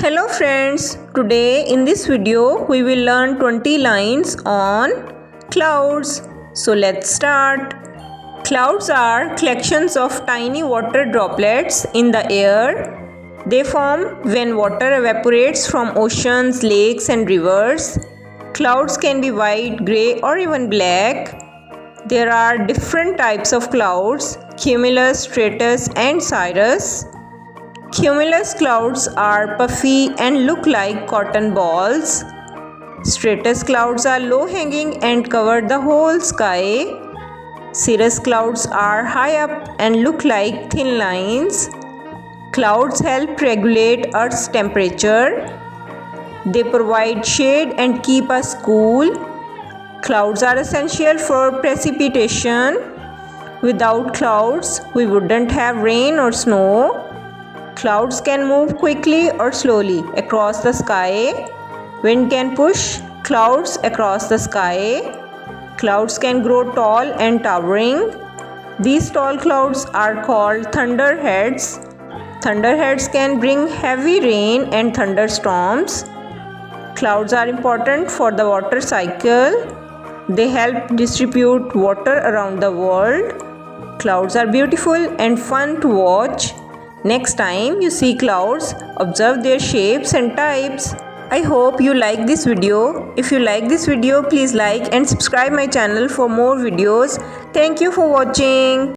Hello friends, today in this video we will learn 20 lines on clouds. So let's start. Clouds are collections of tiny water droplets in the air. They form when water evaporates from oceans, lakes and rivers. Clouds can be white, grey or even black. There are different types of clouds: cumulus, stratus and cirrus. Cumulus clouds are puffy and look like cotton balls. Stratus clouds are low-hanging and cover the whole sky. Cirrus clouds are high up and look like thin lines. Clouds help regulate Earth's temperature. They provide shade and keep us cool. Clouds are essential for precipitation. Without clouds, we wouldn't have rain or snow. Clouds can move quickly or slowly across the sky. Wind can push clouds across the sky. Clouds can grow tall and towering. These tall clouds are called thunderheads. Thunderheads can bring heavy rain and thunderstorms. Clouds are important for the water cycle. They help distribute water around the world. Clouds are beautiful and fun to watch. Next time you see clouds, observe their shapes and types. I hope you like this video. If you like this video, please like and subscribe my channel for more videos. Thank you for watching.